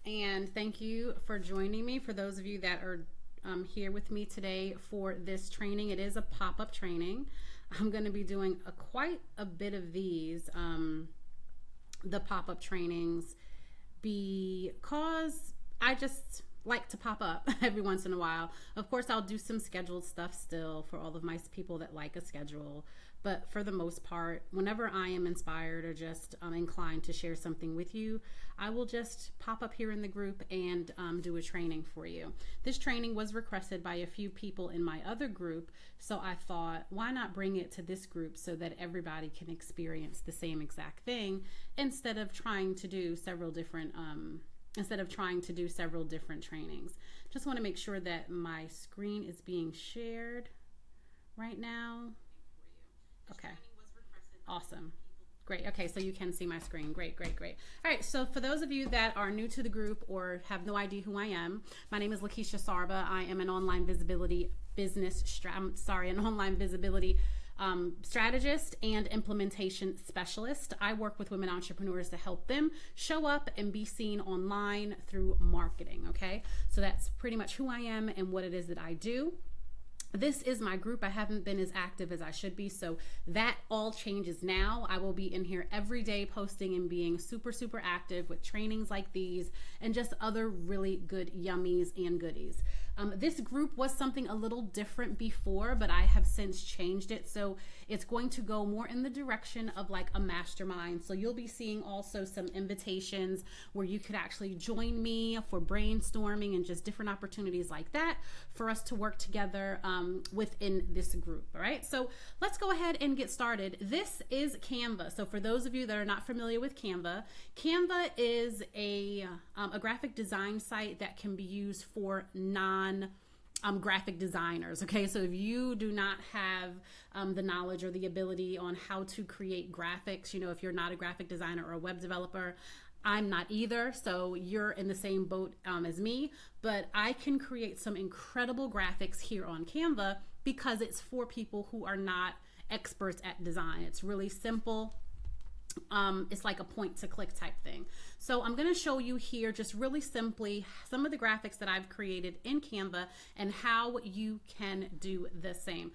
and thank you for joining me. For those of you that are here with me today for this training, it is a pop-up training. I'm going to be doing quite a bit of these, the pop-up trainings, because I just like to pop up every once in a while. Of course, I'll do some scheduled stuff still for all of my people that like a schedule. But for the most part, whenever I am inspired or just inclined to share something with you, I will just pop up here in the group and do a training for you. This training was requested by a few people in my other group, so I thought, why not bring it to this group so that everybody can experience the same exact thing instead of trying to do several different trainings. Just want to make sure that my screen is being shared right now. Okay. Awesome. Great. Okay, so you can see my screen. Great. All right, so for those of you that are new to the group or have no idea who I am, my name is Lakisha Sarbah. I am an online visibility strategist and implementation specialist. I work with women entrepreneurs to help them show up and be seen online through marketing, okay? So that's pretty much who I am and what it is that I do. This is my group. I haven't been as active as I should be, so that all changes now. I will be in here every day posting and being super active with trainings like these and just other really good yummies and goodies. This group was something a little different before, but I have since changed it. So it's going to go more in the direction of like a mastermind. So you'll be seeing also some invitations where you could actually join me for brainstorming and just different opportunities like that for us to work together within this group. All right, so let's go ahead and get started. This is Canva. So for those of you that are not familiar with Canva, Canva is a graphic design site that can be used for graphic designers. Okay, so if you do not have the knowledge or the ability on how to create graphics, if you're not a graphic designer or a web developer, I'm not either, so you're in the same boat as me, but I can create some incredible graphics here on Canva because it's for people who are not experts at design. It's really simple. It's like a point to click type thing. So I'm going to show you here just really simply some of the graphics that I've created in Canva and how you can do the same.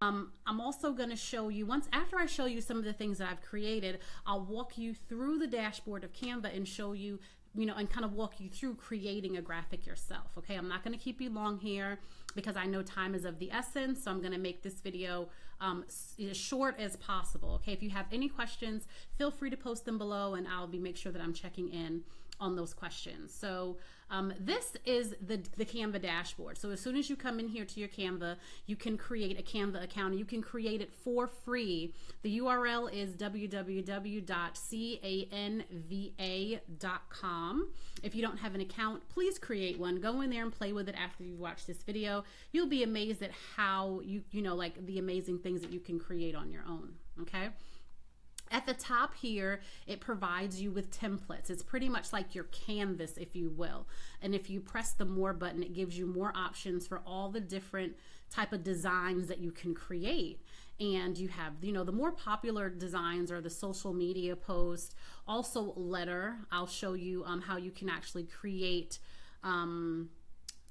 I'm also going to show you, after I show you some of the things that I've created, I'll walk you through the dashboard of Canva and show you, and kind of walk you through creating a graphic yourself. Okay, I'm not going to keep you long here because I know time is of the essence, so I'm going to make this video as short as possible. Okay, if you have any questions, feel free to post them below and I'll make sure that I'm checking in on those questions. So this is the Canva dashboard. So as soon as you come in here to your Canva, you can create a Canva account. You can create it for free. The URL is www.canva.com. If you don't have an account, please create one. Go in there and play with it after you watch this video. You'll be amazed at how like the amazing things that you can create on your own. Okay. At the top here, it provides you with templates. It's pretty much like your canvas, if you will. And if you press the more button, it gives you more options for all the different type of designs that you can create. And you have, the more popular designs are the social media post, also letter. I'll show you how you can actually create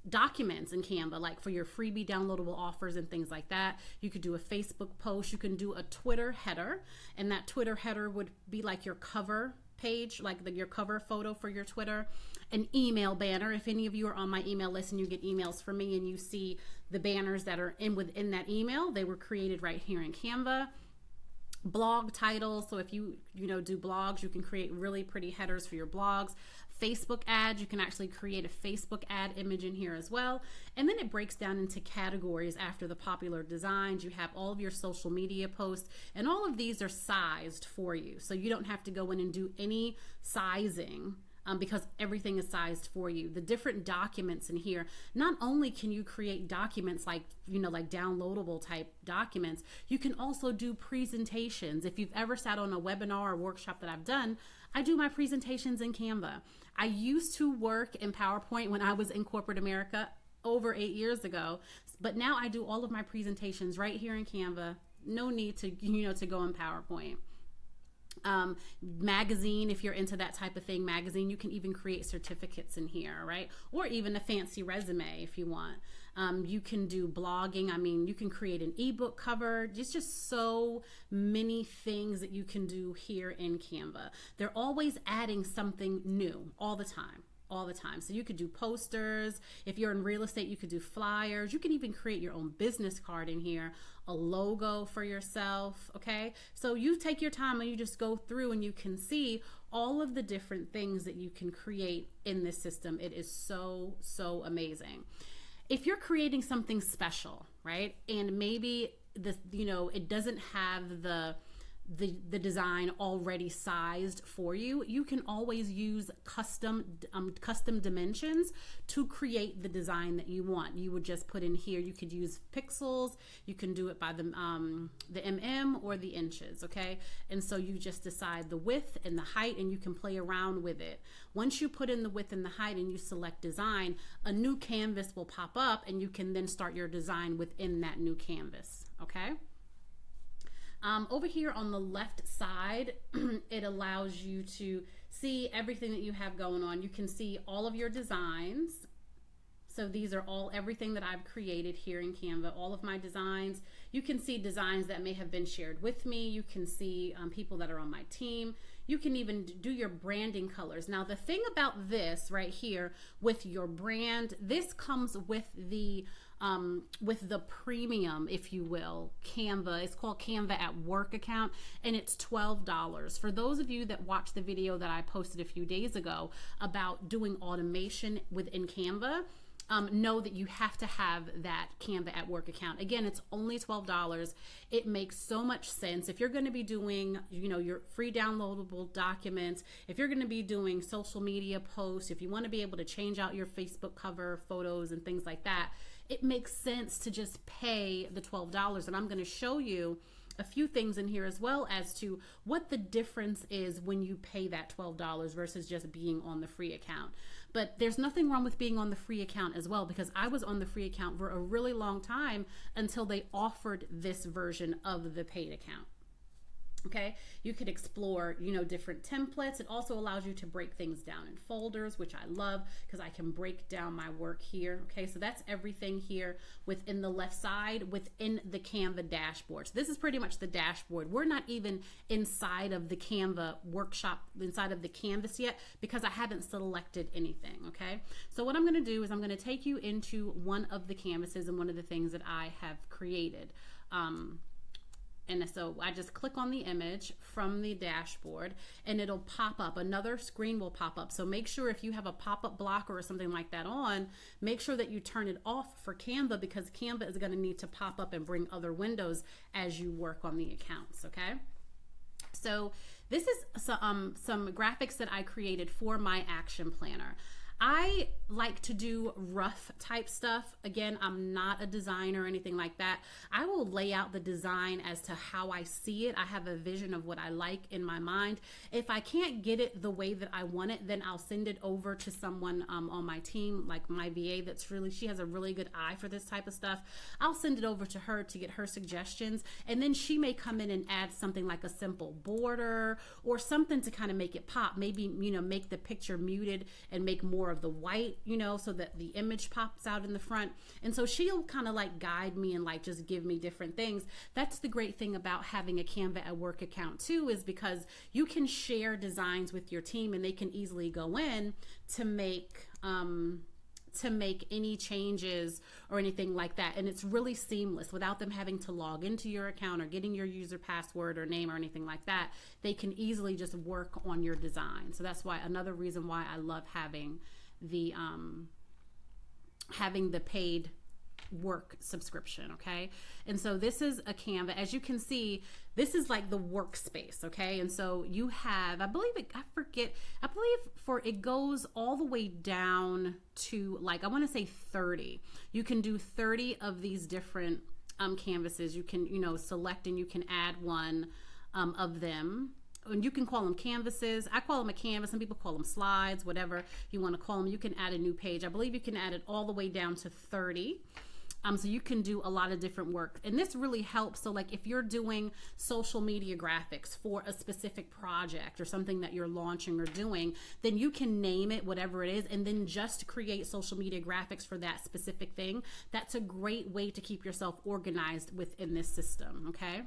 documents in Canva, like for your freebie downloadable offers and things like that. You could do a Facebook post, you can do a Twitter header, and that Twitter header would be like your cover page, like your cover photo for your Twitter. An email banner, if any of you are on my email list and you get emails from me and you see the banners that are within that email, they were created right here in Canva. Blog titles, so if you do blogs, you can create really pretty headers for your blogs. Facebook ads, you can actually create a Facebook ad image in here as well. And then it breaks down into categories after the popular designs. You have all of your social media posts, and all of these are sized for you. So you don't have to go in and do any sizing because everything is sized for you. The different documents in here, not only can you create documents like downloadable type documents, you can also do presentations. If you've ever sat on a webinar or workshop that I've done, I do my presentations in Canva. I used to work in PowerPoint when I was in corporate America over 8 years ago, but now I do all of my presentations right here in Canva. No need to, to go in PowerPoint. Magazine, if you're into that type of thing, magazine, you can even create certificates in here, right? Or even a fancy resume if you want. You can do blogging. I mean, you can create an ebook cover. There's just so many things that you can do here in Canva. They're always adding something new all the time. All the time. So you could do posters. If you're in real estate, you could do flyers. You can even create your own business card in here, a logo for yourself. Okay. So you take your time and you just go through and you can see all of the different things that you can create in this system. It is so, so amazing. If you're creating something special, right? And maybe it doesn't have the design already sized for you, you can always use custom dimensions to create the design that you want. You would just put in here, you could use pixels, you can do it by the or the inches, okay? And so you just decide the width and the height, and you can play around with it. Once you put in the width and the height and you select design, a new canvas will pop up and you can then start your design within that new canvas, okay? Over here on the left side, it allows you to see everything that you have going on. You can see all of your designs. So these are everything that I've created here in Canva, all of my designs. You can see designs that may have been shared with me. You can see people that are on my team. You can even do your branding colors. Now, the thing about this right here with your brand, this comes with the premium, if you will, Canva. It's called Canva at Work account, and it's $12. For those of you that watched the video that I posted a few days ago about doing automation within Canva, know that you have to have that Canva at Work account. Again, it's only $12. It makes so much sense. If you're going to be doing, your free downloadable documents, if you're going to be doing social media posts, if you want to be able to change out your Facebook cover photos and things like that, it makes sense to just pay the $12. And I'm going to show you a few things in here as well as to what the difference is when you pay that $12 versus just being on the free account. But there's nothing wrong with being on the free account as well, because I was on the free account for a really long time until they offered this version of the paid account. Okay, you could explore, different templates. It also allows you to break things down in folders, which I love because I can break down my work here. Okay, so that's everything here within the left side within the Canva dashboard. So this is pretty much the dashboard. We're not even inside of the Canva workshop, inside of the canvas yet, because I haven't selected anything. Okay, so what I'm going to do is I'm going to take you into one of the canvases and one of the things that I have created. And so I just click on the image from the dashboard and it'll pop up. Another screen will pop up. So make sure if you have a pop-up blocker or something like that on, make sure that you turn it off for Canva, because Canva is going to need to pop up and bring other windows as you work on the accounts, okay? So this is some graphics that I created for my action planner. I like to do rough type stuff. Again, I'm not a designer or anything like that. I will lay out the design as to how I see it. I have a vision of what I like in my mind. If I can't get it the way that I want it, then I'll send it over to someone on my team, like my VA she has a really good eye for this type of stuff. I'll send it over to her to get her suggestions, and then she may come in and add something like a simple border or something to kind of make it pop. Maybe, make the picture muted and make more of the white, so that the image pops out in the front. And so she'll kind of like guide me and like just give me different things. That's the great thing about having a Canva at Work account too, is because you can share designs with your team and they can easily go in to make any changes or anything like that. And it's really seamless without them having to log into your account or getting your user password or name or anything like that. They can easily just work on your design. So that's why another reason why I love having the paid work subscription. Okay, and so this is a Canva. As you can see, this is like the workspace. Okay, and so you have, I believe it goes all the way down to, like, I want to say 30. You can do 30 of these different canvases. You can select and you can add one of them. And you can call them canvases. I call them a canvas. Some people call them slides, whatever you want to call them. You can add a new page. I believe you can add it all the way down to 30. So you can do a lot of different work, and this really helps. So like if you're doing social media graphics for a specific project or something that you're launching or doing, then you can name it whatever it is and then just create social media graphics for that specific thing. That's a great way to keep yourself organized within this system, okay?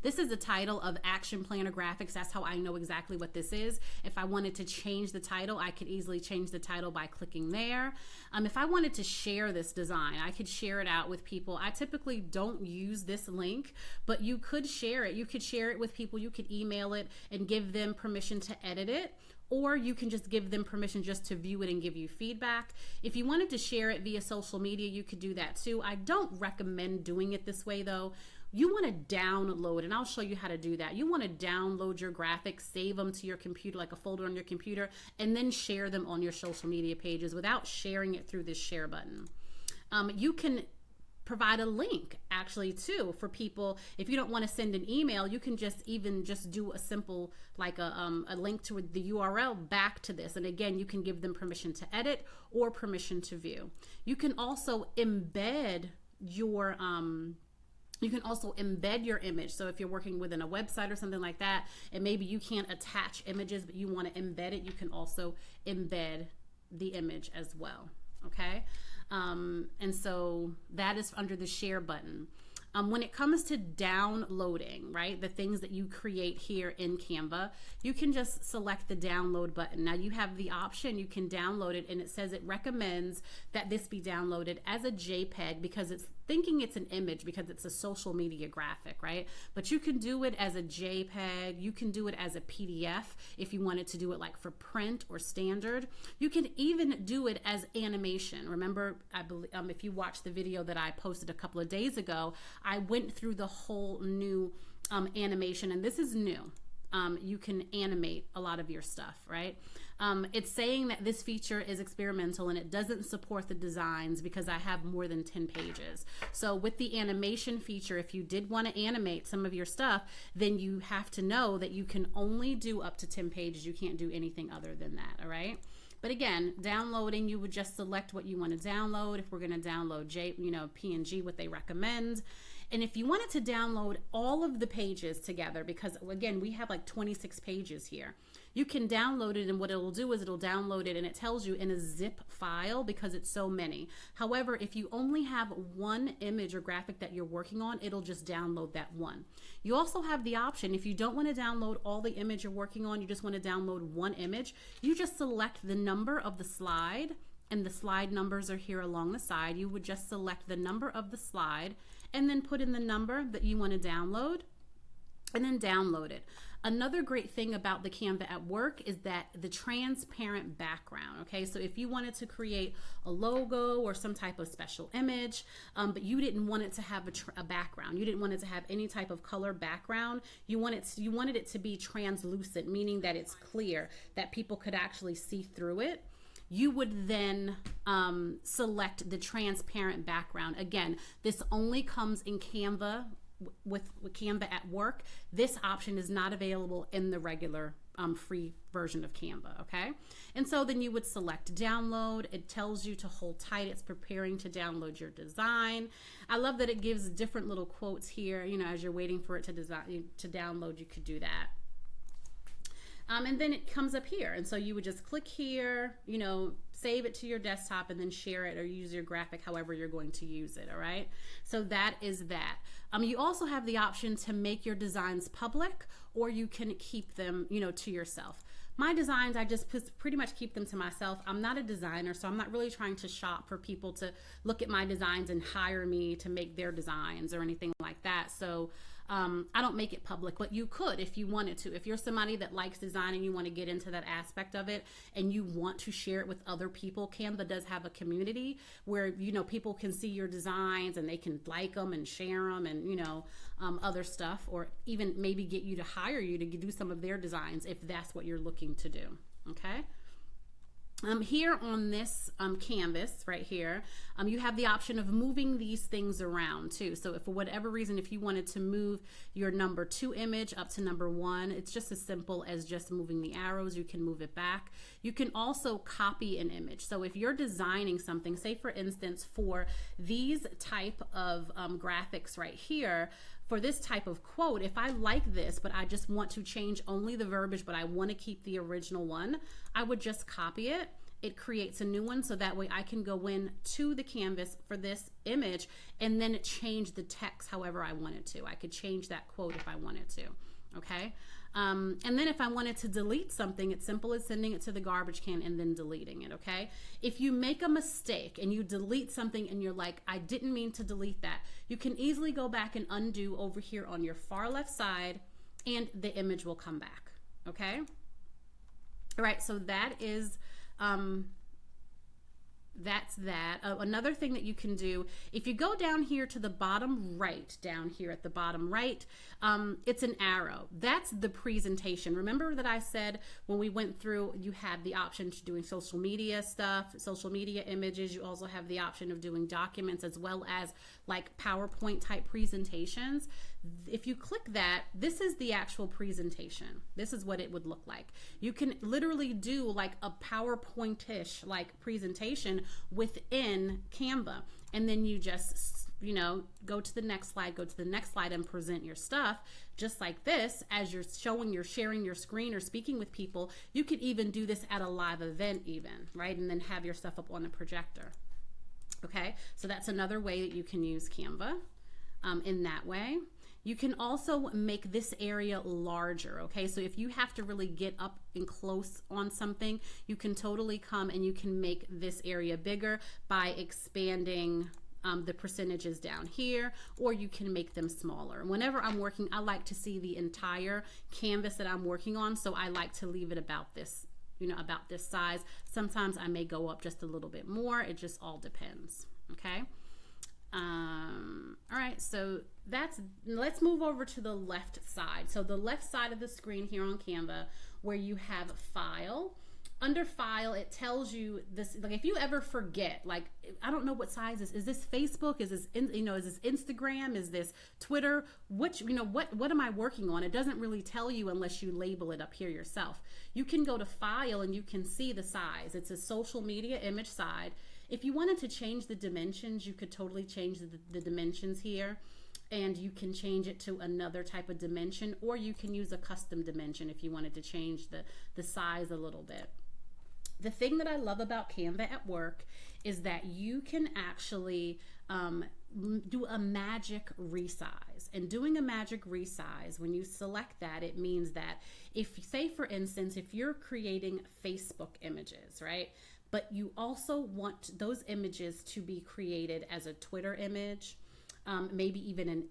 This is the title of Action Planner Graphics. That's how I know exactly what this is. If I wanted to change the title, I could easily change the title by clicking there. If I wanted to share this design, I could share it out with people. I typically don't use this link, but you could share it. You could share it with people. You could email it and give them permission to edit it. Or you can just give them permission just to view it and give you feedback. If you wanted to share it via social media, you could do that too. I don't recommend doing it this way though. You want to download, and I'll show you how to do that. You want to download your graphics, save them to your computer, like a folder on your computer, and then share them on your social media pages without sharing it through this share button. You can provide a link actually too for people. If you don't want to send an email, you can just do a simple like a link to the URL back to this, and again you can give them permission to edit or permission to view. You can also embed your image. So if you're working within a website or something like that, and maybe you can't attach images but you want to embed it, you can also embed the image as well, okay? And so that is under the share button. When it comes to downloading, right, the things that you create here in Canva, you can just select the download button. Now you have the option, you can download it, and it says it recommends that this be downloaded as a JPEG because it's thinking it's an image because it's a social media graphic, right? But you can do it as a JPEG, you can do it as a PDF if you wanted to do it like for print or standard. You can even do it as animation. Remember, I believe if you watched the video that I posted a couple of days ago, I went through the whole new animation, and this is new. You can animate a lot of your stuff, right? It's saying that this feature is experimental and it doesn't support the designs because I have more than 10 pages. So with the animation feature, if you did want to animate some of your stuff, then you have to know that you can only do up to 10 pages. You can't do anything other than that, all right? But again, downloading, you would just select what you want to download. If we're going to download PNG, what they recommend. And if you wanted to download all of the pages together, because again, we have like 26 pages here, you can download it, and what it'll do is it'll download it and it tells you in a zip file because it's so many. However, if you only have one image or graphic that you're working on, it'll just download that one. You also have the option, if you don't want to download all the image you're working on, you just want to download one image, you just select the number of the slide, and the slide numbers are here along the side. You would just select the number of the slide and then put in the number that you want to download and then download it. Another great thing about the Canva at Work is that the transparent background, okay? So if you wanted to create a logo or some type of special image, but you didn't want it to have a background, you didn't want it to have any type of color background, you wanted it to be translucent, meaning that it's clear, that people could actually see through it, you would then select the transparent background. Again, this only comes in Canva with Canva at Work. This option is not available in the regular free version of Canva, okay? And so then you would select download. It tells you to hold tight. It's preparing to download your design. I love that it gives different little quotes here, as you're waiting for it to download, you could do that. And then it comes up here, and so you would just click here, save it to your desktop and then share it or use your graphic however you're going to use it, all right? So that is that. You also have the option to make your designs public, or you can keep them, to yourself. My designs, I just pretty much keep them to myself. I'm not a designer, so I'm not really trying to shop for people to look at my designs and hire me to make their designs or anything like that. So I don't make it public, but you could if you wanted to. If you're somebody that likes design and you want to get into that aspect of it and you want to share it with other people, Canva does have a community where, people can see your designs and they can like them and share them and, other stuff, or even maybe get you to hire you to do some of their designs if that's what you're looking to do, okay? Here on this canvas right here, you have the option of moving these things around too. So if for whatever reason, if you wanted to move your number 2 image up to number 1, it's just as simple as just moving the arrows. You can move it back. You can also copy an image. So if you're designing something, say for instance, for these type of graphics right here, for this type of quote, if I like this, but I just want to change only the verbiage, but I want to keep the original one, I would just copy it. It creates a new one, so that way I can go in to the canvas for this image and then change the text however I wanted to. I could change that quote if I wanted to, okay? And then if I wanted to delete something, it's simple as sending it to the garbage can and then deleting it, okay? If you make a mistake and you delete something and you're like, I didn't mean to delete that, you can easily go back and undo over here on your far left side and the image will come back, okay? All right, so that is... that's that. Another thing that you can do, if you go down here to the bottom right, down here at the bottom right, it's an arrow. That's the presentation. Remember that I said when we went through, you had the option to doing social media stuff, social media images. You also have the option of doing documents as well as like PowerPoint type presentations. If you click that, this is the actual presentation. This is what it would look like. You can literally do like a PowerPoint-ish like presentation within Canva, and then you just, you know, go to the next slide and present your stuff just like this. As you're sharing your screen or speaking with people, you could even do this at a live event even, right? And then have your stuff up on a projector. Okay, so that's another way that you can use Canva in that way. You can also make this area larger, okay? So if you have to really get up and close on something, you can totally come and you can make this area bigger by expanding the percentages down here, or you can make them smaller. Whenever I'm working, I like to see the entire canvas that I'm working on, so I like to leave it about this, you know, about this size. Sometimes I may go up just a little bit more. It just all depends, okay? All right, so let's move over to the left side. So the left side of the screen here on Canva, where you have file. Under file, it tells you this, like if you ever forget, like, I don't know what size is this Facebook? Is this, is this Instagram? Is this Twitter? Which, what am I working on? It doesn't really tell you unless you label it up here yourself. You can go to file and you can see the size. It's a social media image side. If you wanted to change the dimensions, you could totally change the dimensions here, and you can change it to another type of dimension, or you can use a custom dimension if you wanted to change the size a little bit. The thing that I love about Canva at work is that you can actually do a magic resize. And doing a magic resize, when you select that, it means that if, say for instance, if you're creating Facebook images, right? But you also want those images to be created as a Twitter image, maybe even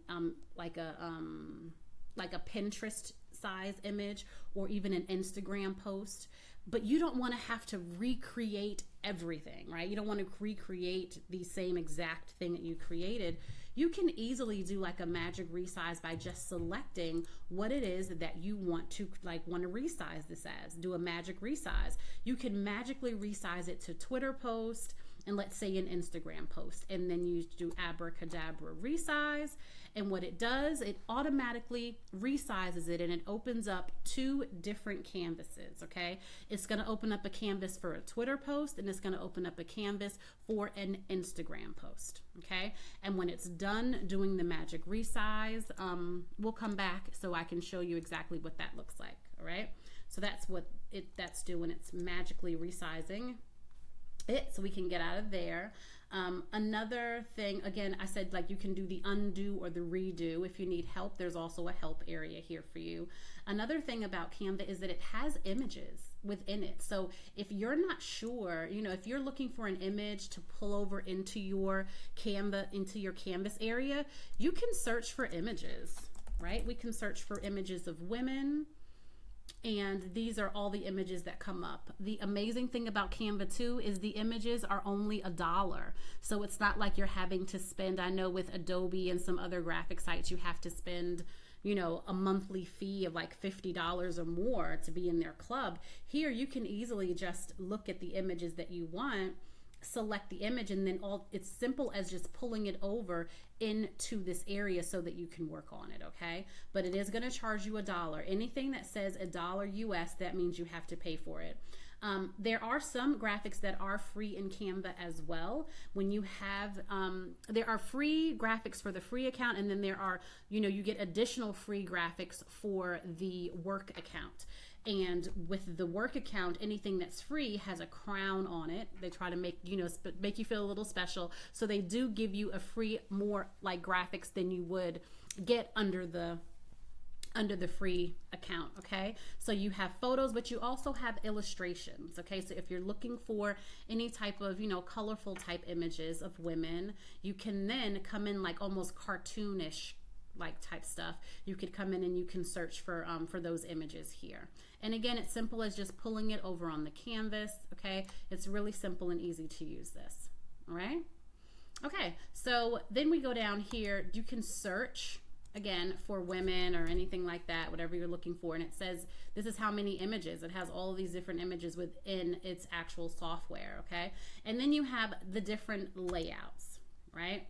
like a Pinterest size image, or even an Instagram post. But you don't want to have to recreate everything, right? You don't want to recreate the same exact thing that you created. You can easily do like a magic resize by just selecting what it is that you want to resize this as. Do a magic resize. You can magically resize it to Twitter post and let's say an Instagram post, and then you do abracadabra resize, and what it does, it automatically resizes it and it opens up 2 different canvases, okay? It's gonna open up a canvas for a Twitter post, and it's gonna open up a canvas for an Instagram post, okay? And when it's done doing the magic resize, we'll come back so I can show you exactly what that looks like, all right? So that's what that's doing. It's magically resizing it so we can get out of there. Another thing, again, I said like you can do the undo or the redo. If you need help, there's also a help area here for you. Another thing about Canva is that it has images within it. So if you're not sure, if you're looking for an image to pull over into your canvas area, you can search for images, right? We can search for images of women, and these are all the images that come up. The amazing thing about Canva too is the images are only $1. So it's not like you're having to spend, I know with Adobe and some other graphic sites, you have to spend, a monthly fee of like $50 or more to be in their club. Here you can easily just look at the images that you want, select the image, and then it's simple as just pulling it over into this area so that you can work on it. Okay, but it is going to charge you $1. Anything that says $1 US, that means you have to pay for it. There are some graphics that are free in Canva as well. When you have, there are free graphics for the free account, and then there are, you get additional free graphics for the work account. And with the work account, anything that's free has a crown on it. They try to make you feel a little special. So they do give you a free more like graphics than you would get under the free account. Okay, so you have photos, but you also have illustrations. Okay, so if you're looking for any type of colorful type images of women, you can then come in like almost cartoonish like type stuff. You could come in and you can search for those images here. And again, it's simple as just pulling it over on the canvas. Okay, it's really simple and easy to use this. All right, okay, so then we go down here. You can search again for women or anything like that, whatever you're looking for, and it says this is how many images. It has all of these different images within its actual software. Okay, and then you have the different layouts, right?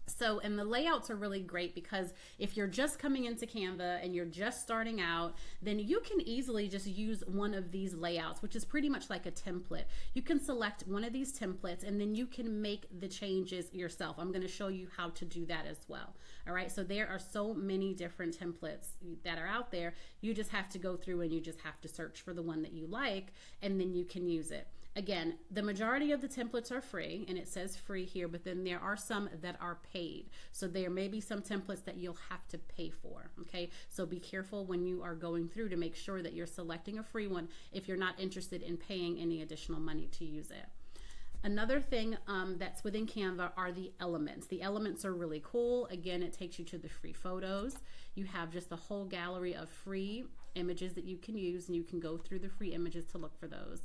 So, and the layouts are really great because if you're just coming into Canva and you're just starting out, then you can easily just use one of these layouts, which is pretty much like a template. You can select one of these templates and then you can make the changes yourself. I'm going to show you how to do that as well. All right, so there are so many different templates that are out there. You just have to go through and you just have to search for the one that you like, and then you can use it. Again, the majority of the templates are free, and it says free here, but then there are some that are paid. So there may be some templates that you'll have to pay for, okay? So be careful when you are going through to make sure that you're selecting a free one if you're not interested in paying any additional money to use it. Another thing that's within Canva are the elements. The elements are really cool. Again, it takes you to the free photos. You have just a whole gallery of free images that you can use, and you can go through the free images to look for those.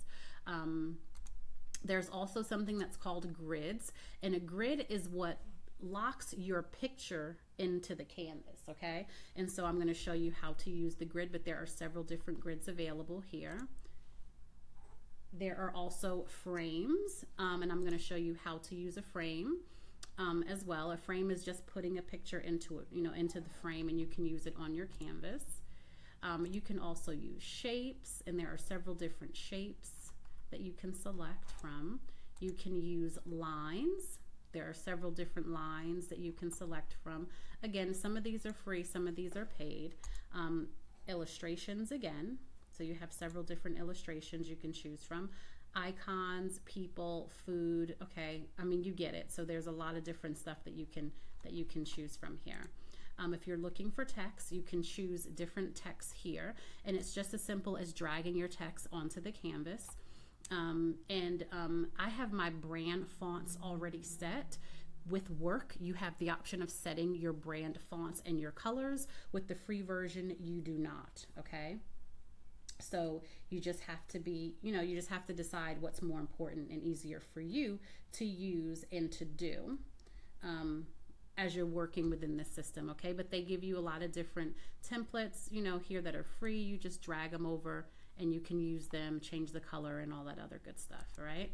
There's also something that's called grids, and a grid is what locks your picture into the canvas, okay? And so I'm going to show you how to use the grid, but there are several different grids available here. There are also frames, and I'm going to show you how to use a frame as well. A frame is just putting a picture into it, into the frame, and you can use it on your canvas. You can also use shapes, and there are several different shapes that you can select from. You can use lines. There are several different lines that you can select from. Again, some of these are free, some of these are paid. Illustrations again. So you have several different illustrations you can choose from. Icons, people, food, okay. I mean, you get it. So there's a lot of different stuff that you can choose from here. If you're looking for text, you can choose different text here, and it's just as simple as dragging your text onto the canvas. I have my brand fonts already set. With work, you have the option of setting your brand fonts and your colors. With the free version, you do not, okay? So you just have to be, you just have to decide what's more important and easier for you to use and to do as you're working within this system, okay? But they give you a lot of different templates, here that are free. You just drag them over and you can use them, change the color and all that other good stuff, all right?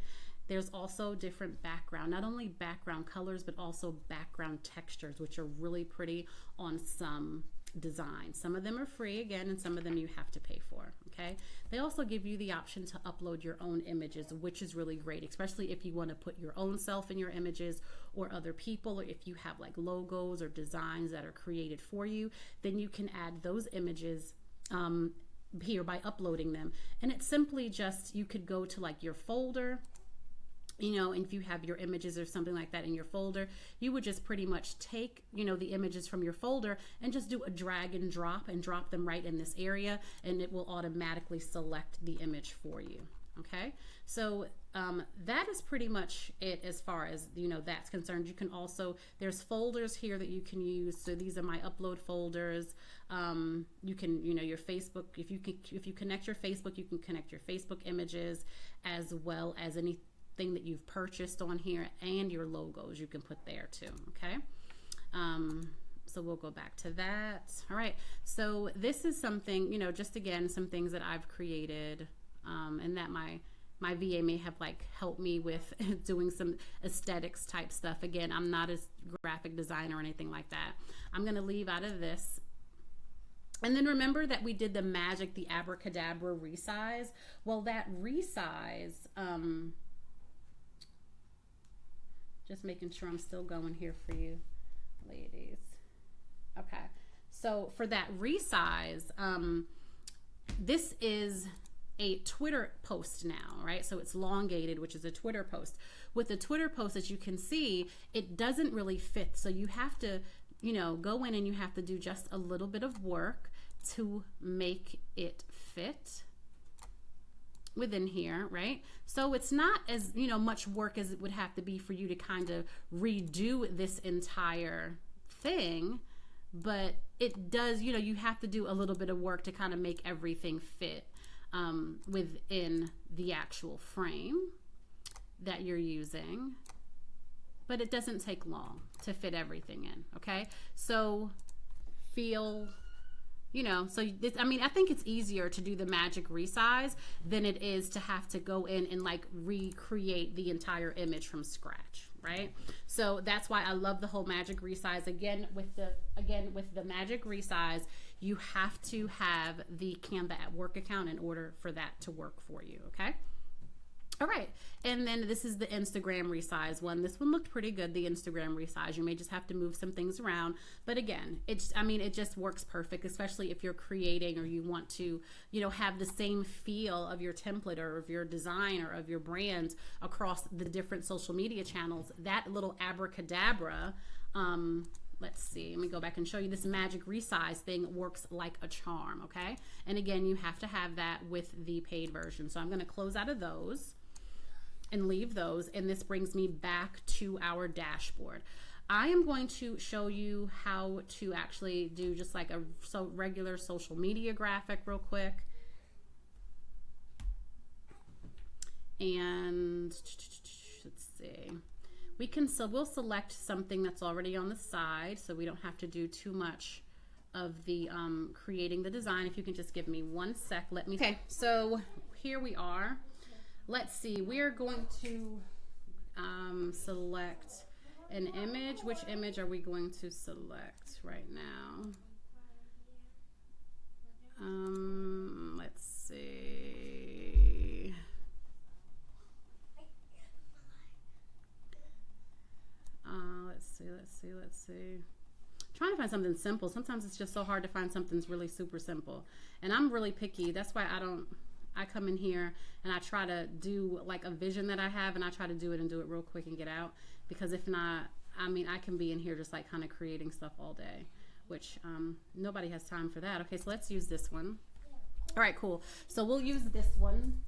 There's also different background, not only background colors, but also background textures, which are really pretty on some designs. Some of them are free, again, and some of them you have to pay for, okay? They also give you the option to upload your own images, which is really great, especially if you want to put your own self in your images or other people, or if you have like logos or designs that are created for you, then you can add those images here by uploading them. And it's simply just, you could go to like your folder, and if you have your images or something like that in your folder, you would just pretty much take, the images from your folder and just do a drag and drop them right in this area, and it will automatically select the image for you. Okay, so that is pretty much it as far as that's concerned. You can also, there's folders here that you can use. So these are my upload folders. You can, your Facebook, if you connect your Facebook, you can connect your Facebook images as well as anything that you've purchased on here, and your logos you can put there too, okay? So So we'll go back to that. All right. So this is something, you know, just again, some things that I've created, and that my VA may have like helped me with doing some aesthetics type stuff. Again, I'm not a graphic designer or anything like that. I'm going to leave out of this. And then remember that we did the magic, the abracadabra resize. Well, that resize, just making sure I'm still going here for you ladies. Okay. So for that resize, this is a Twitter post now, right? So it's elongated, which is a Twitter post. With the Twitter post, as you can see, it doesn't really fit. So you have to, you know, go in and you have to do just a little bit of work to make it fit within here, right? So it's not as, you know, much work as it would have to be for you to kind of redo this entire thing, but it does, you know, you have to do a little bit of work to kind of make everything fit within the actual frame that you're using, but it doesn't take long to fit everything in. Okay, so feel, you know, so this, I mean, I think it's easier to do the magic resize than it is to have to go in and like recreate the entire image from scratch, right? So that's why I love the whole magic resize. Again, with the magic resize, you have to have the Canva at Work account in order for that to work for you. Okay. All right, and then this is the Instagram resize one. This one looked pretty good, the Instagram resize. You may just have to move some things around, but again, it's, I mean, it just works perfect, especially if you're creating or you want to, you know, have the same feel of your template or of your design or of your brand across the different social media channels. That little abracadabra, let's see, let me go back and show you. This magic resize thing works like a charm, okay? And again, you have to have that with the paid version. So I'm gonna close out of those and leave those, and this brings me back to our dashboard. I am going to show you how to actually do just like a regular social media graphic real quick. And let's see, we'll select something that's already on the side so we don't have to do too much of the creating the design. If you can just give me 1 sec, let me. Okay, so here we are. Let's see, we're going to select an image. Which image are we going to select right now? Let's see. Let's see. Trying to find something simple. Sometimes it's just so hard to find something that's really super simple. And I'm really picky. That's why I come in here and I try to do like a vision that I have, and I try to do it real quick and get out, because if not, I mean, I can be in here just like kind of creating stuff all day, which nobody has time for that. Okay, so let's use this one. All right, cool. So we'll use this one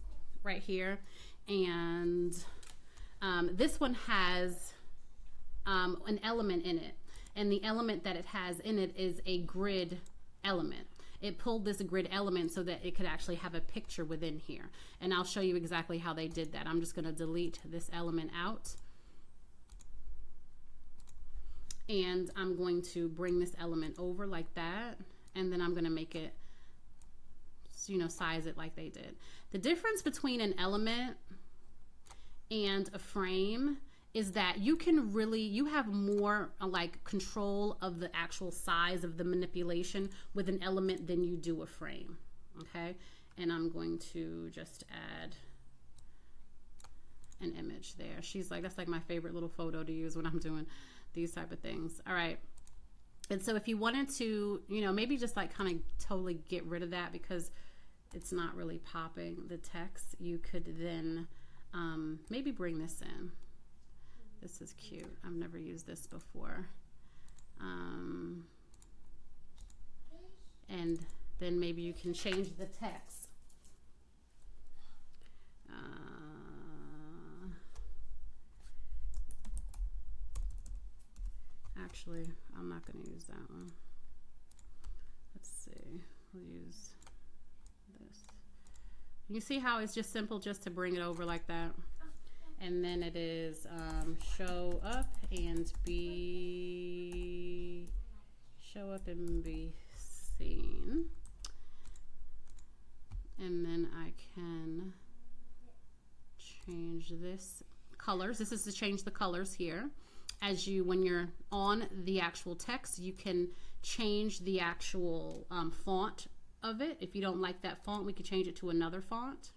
right here, and this one has an element in it, and the element that it has in it is a grid element. It pulled this grid element so that it could actually have a picture within here. And I'll show you exactly how they did that. I'm just going to delete this element out. And I'm going to bring this element over like that. And then I'm going to make it, you know, size it like they did. The difference between an element and a frame is that you can really, you have more like control of the actual size of the manipulation with an element than you do a frame. Okay, and I'm going to just add an image there. She's like, that's like my favorite little photo to use when I'm doing these type of things. All right, and so if you wanted to, you know, maybe just like kind of totally get rid of that because it's not really popping the text, you could then maybe bring this in. This is cute. I've never used this before. And then maybe you can change the text. Actually, I'm not going to use that one. Let's see. We'll use this. You see how it's just simple just to bring it over like that? And then it is show up and be show up and be seen. And then I can change this colors. This is to change the colors here. As you, when you're on the actual text, you can change the actual font of it. If you don't like that font, we can change it to another font.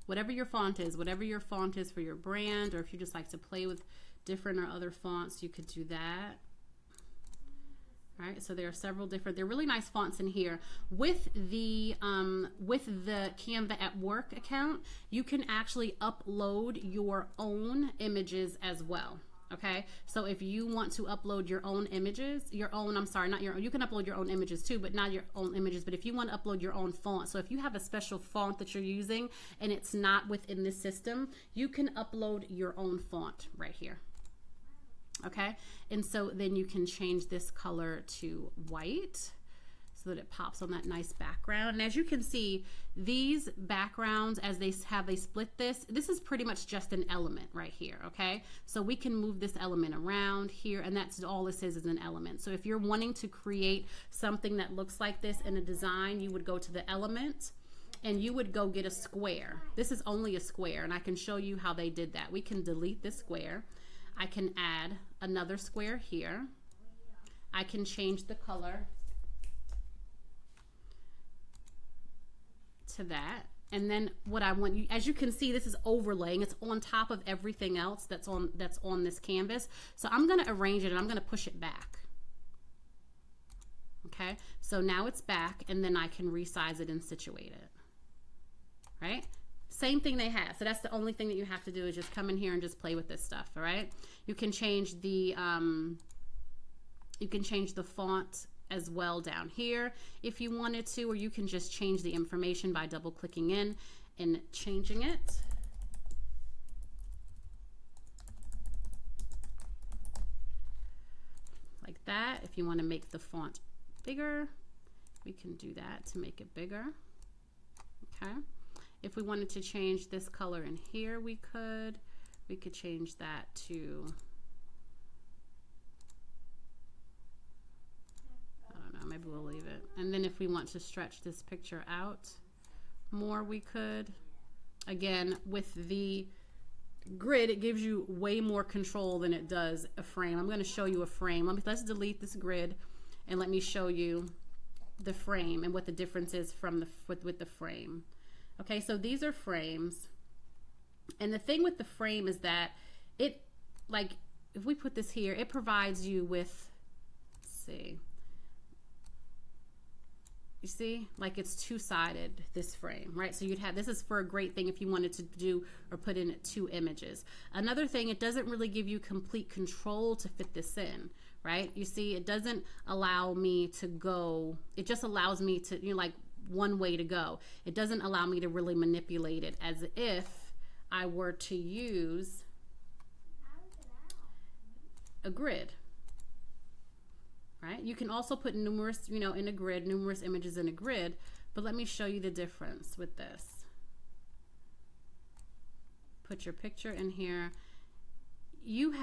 Whatever your font is for your brand, or if you just like to play with different or other fonts, you could do that. All right, so there are several different, they're really nice fonts in here. With the Canva at Work account, you can actually upload your own images as well. Okay, so if you want to upload your own images, you can upload your own images too, but not your own images. But if you want to upload your own font, so if you have a special font that you're using and it's not within this system, you can upload your own font right here. Okay, and so then you can change this color to white so that it pops on that nice background. And as you can see, these backgrounds, as they split this is pretty much just an element right here. Okay, so we can move this element around here, and that's all this is an element. So if you're wanting to create something that looks like this in a design, you would go to the element and you would go get a square. This is only a square, and I can show you how they did that. We can delete this square. I can add another square here. I can change the color to that. And then what I want you, as you can see, this is overlaying. It's on top of everything else that's on this canvas. So I'm going to arrange it and I'm going to push it back. Okay, so now it's back, and then I can resize it and situate it. Right? Same thing they have. So that's the only thing that you have to do, is just come in here and just play with this stuff. All right. You can change the font as well down here if you wanted to, or you can just change the information by double clicking in and changing it. Like that. If you want to make the font bigger, we can do that to make it bigger. Okay. If we wanted to change this color in here, we could change that to, I don't know, maybe we'll leave it. And then if we want to stretch this picture out more, we could. Again, with the grid, it gives you way more control than it does a frame. I'm going to show you a frame. Let's delete this grid and let me show you the frame and what the difference is from with the frame. Okay, so these are frames, and the thing with the frame is that it, like, if we put this here, it provides you with, let's see, you see, like it's two-sided, this frame, right? So you'd have, this is for a great thing if you wanted to do or put in 2 images. Another thing, it doesn't really give you complete control to fit this in, right? You see, it doesn't allow me to go, it just allows me to, you know, like, one way to go. It doesn't allow me to really manipulate it as if I were to use a grid, right? You can also put numerous, you know, in a grid, numerous images in a grid, but let me show you the difference with this. Put your picture in here. You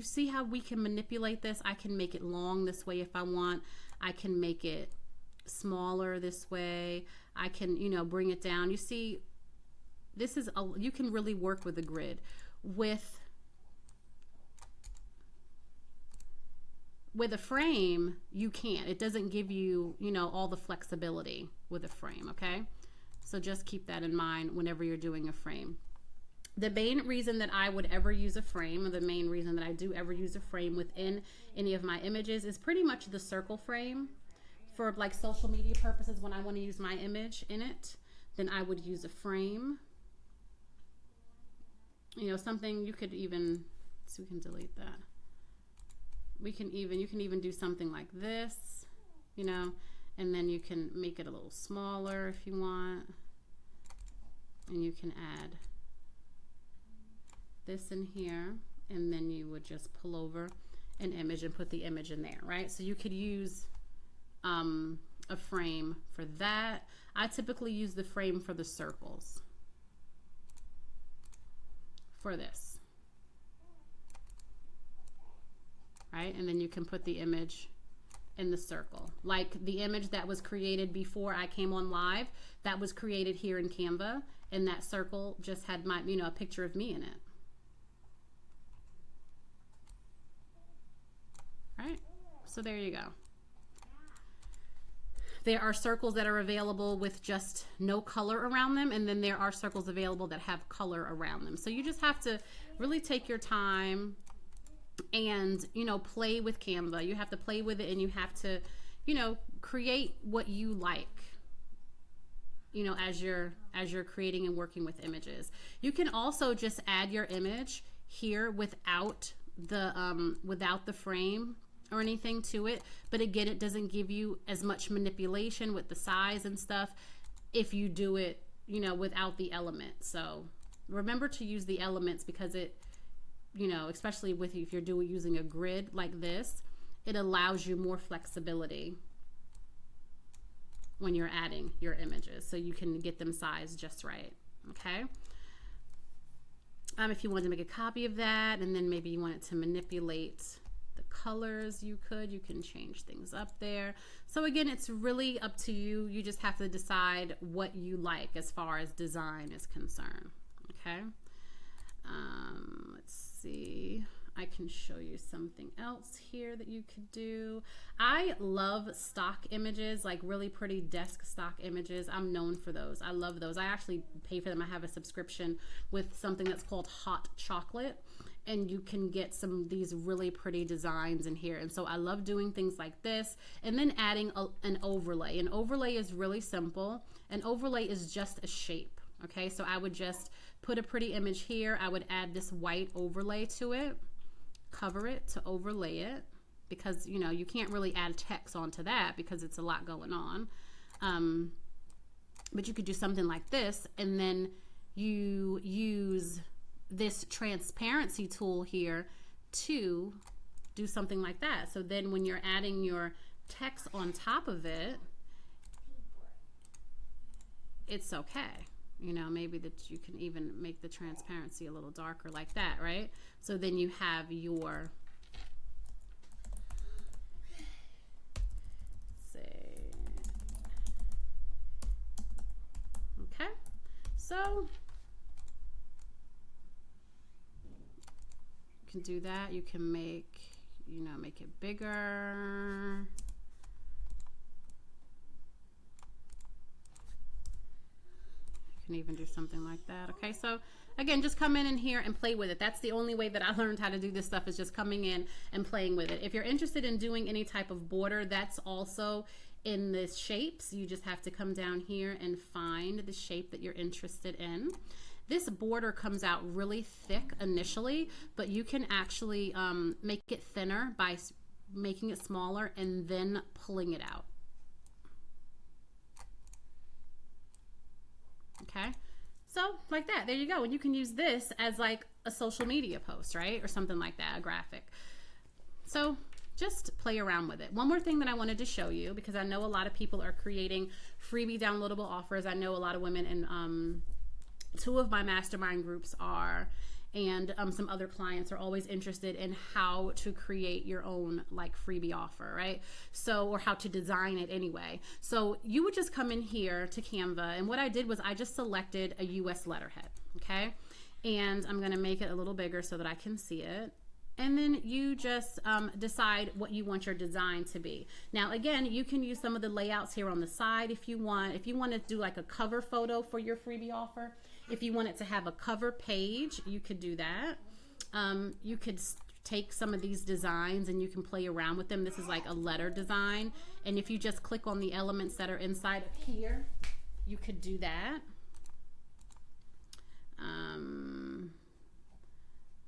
see how we can manipulate this? I can make it long this way if I want. I can make it smaller this way. I can, you know, bring it down. You see, this is you can really work with a grid. With a frame, you can't. It doesn't give you, you know, all the flexibility with a frame. Okay, so just keep that in mind whenever you're doing a frame. The main reason that I would ever use a frame, or the main reason that I do ever use a frame within any of my images, is pretty much the circle frame. For like social media purposes, when I want to use my image in it, then I would use a frame. You know, something you could even, so we can delete that. You can even do something like this, you know, and then you can make it a little smaller if you want. And you can add this in here, and then you would just pull over an image and put the image in there, right? So you could use a frame for that. I typically use the frame for the circles for this. right? And then you can put the image in the circle. Like the image that was created before I came on live, that was created here in Canva, and that circle just had my, you know, a picture of me in it. Right? So there you go. There are circles that are available with just no color around them, and then there are circles available that have color around them. So you just have to really take your time and, you know, play with Canva. You have to play with it, and you have to, you know, create what you like, you know, as you're creating and working with images. You can also just add your image here without the frame or anything to it, but again, it doesn't give you as much manipulation with the size and stuff if you do it, you know, without the element. So remember to use the elements, because it, you know, especially with if you're using a grid like this, it allows you more flexibility when you're adding your images, so you can get them sized just right. Okay. If you wanted to make a copy of that, and then maybe you want it to manipulate the colors, you can change things up there. So again, it's really up to you. You just have to decide what you like as far as design is concerned. Okay. Let's see. I can show you something else here that you could do. I love stock images, like really pretty desk stock images. I'm known for those. I love those. I actually pay for them. I have a subscription with something that's called Hot Chocolate, and you can get some of these really pretty designs in here. And so I love doing things like this, and then adding an overlay. An overlay is really simple. An overlay is just a shape. Okay, so I would just put a pretty image here. I would add this white overlay to it, cover it to overlay it, because, you know, you can't really add text onto that because it's a lot going on. But you could do something like this, and then you use this transparency tool here to do something like that. So then when you're adding your text on top of it, it's okay. You know, maybe that you can even make the transparency a little darker like that, right? So then you have your, say, okay. So you can do that. You can make, you know, make it bigger. Can even do something like that. Okay, so again, just come in here and play with it. That's the only way that I learned how to do this stuff, is just coming in and playing with it. If you're interested in doing any type of border, that's also in the shapes. You just have to come down here and find the shape that you're interested in. This border comes out really thick initially, but you can actually make it thinner by making it smaller and then pulling it out. Okay, so like that, there you go. And you can use this as like a social media post, right? Or something like that, a graphic. So just play around with it. One more thing that I wanted to show you, because I know a lot of people are creating freebie downloadable offers. I know a lot of women in 2 of my mastermind groups are, and some other clients are always interested in how to create your own like freebie offer, right? So, or how to design it anyway. So you would just come in here to Canva, and what I did was I just selected a US letterhead, okay? And I'm gonna make it a little bigger so that I can see it. And then you just decide what you want your design to be. Now, again, you can use some of the layouts here on the side if you want. If you want to do like a cover photo for your freebie offer, if you want it to have a cover page, you could do that. You could take some of these designs and you can play around with them. This is like a letter design. And if you just click on the elements that are inside of here, you could do that.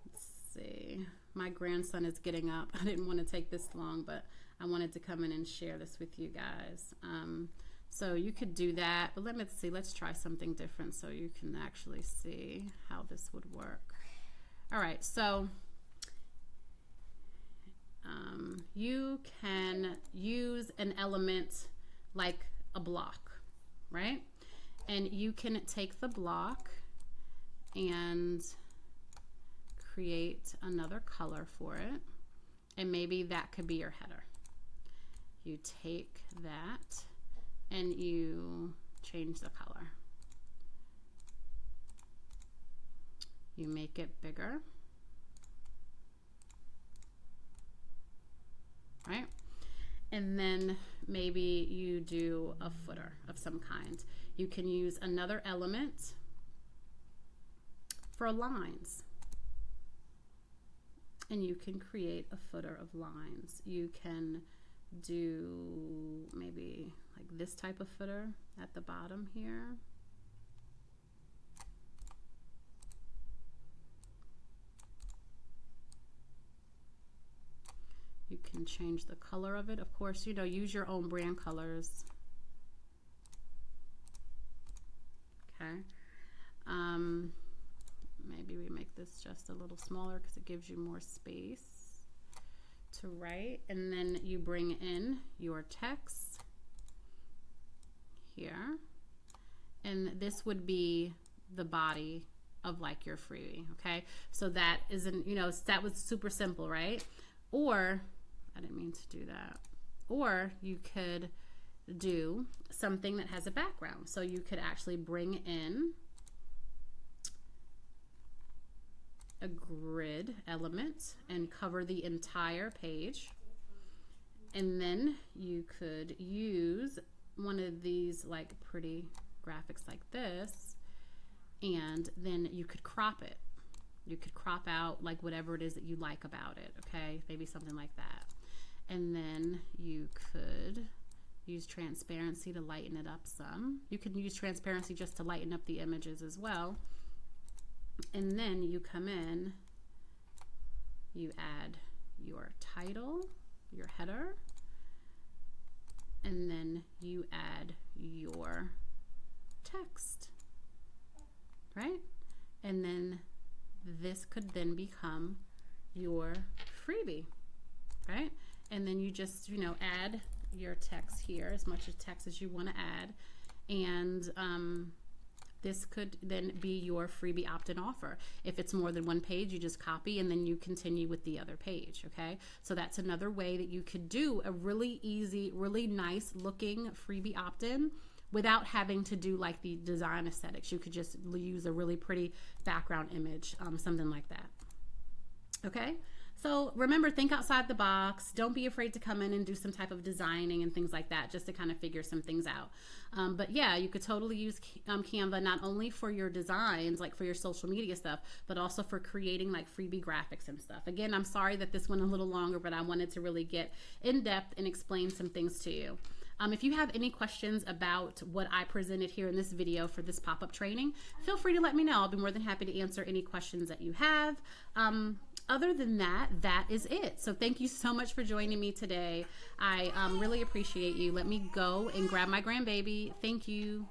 Let's see. My grandson is getting up. I didn't want to take this long, but I wanted to come in and share this with you guys. So you could do that, but let me see, let's try something different so you can actually see how this would work. All right, so you can use an element like a block, right? And you can take the block and create another color for it. And maybe that could be your header. You take that and you change the color. You make it bigger, right? And then maybe you do a footer of some kind. You can use another element for lines. And you can create a footer of lines. You can do maybe like this type of footer at the bottom here. You can change the color of it. Of course, you know, use your own brand colors. Okay. Maybe we make this just a little smaller because it gives you more space to write. And then you bring in your text here. And this would be the body of like your freebie, okay? So that isn't, you know, that was super simple, right? Or, I didn't mean to do that. Or you could do something that has a background. So you could actually bring in a grid element and cover the entire page. And then you could use one of these like pretty graphics like this, and then you could crop it. You could crop out like whatever it is that you like about it, okay? Maybe something like that. And then you could use transparency to lighten it up some. You can use transparency just to lighten up the images as well. And then you come in, you add your title, your header, and then you add your text, right? And then this could then become your freebie, right? And then you just, you know, add your text here, as much as text as you want to add. And this could then be your freebie opt-in offer. If it's more than one page, you just copy and then you continue with the other page, okay? So that's another way that you could do a really easy, really nice looking freebie opt-in without having to do like the design aesthetics. You could just use a really pretty background image, something like that, okay? So remember, think outside the box. Don't be afraid to come in and do some type of designing and things like that, just to kind of figure some things out. But yeah, you could totally use Canva not only for your designs, like for your social media stuff, but also for creating like freebie graphics and stuff. Again, I'm sorry that this went a little longer, but I wanted to really get in depth and explain some things to you. If you have any questions about what I presented here in this video for this pop-up training, feel free to let me know. I'll be more than happy to answer any questions that you have. Other than that, that is it. So thank you so much for joining me today. I really appreciate you. Let me go and grab my grandbaby. Thank you.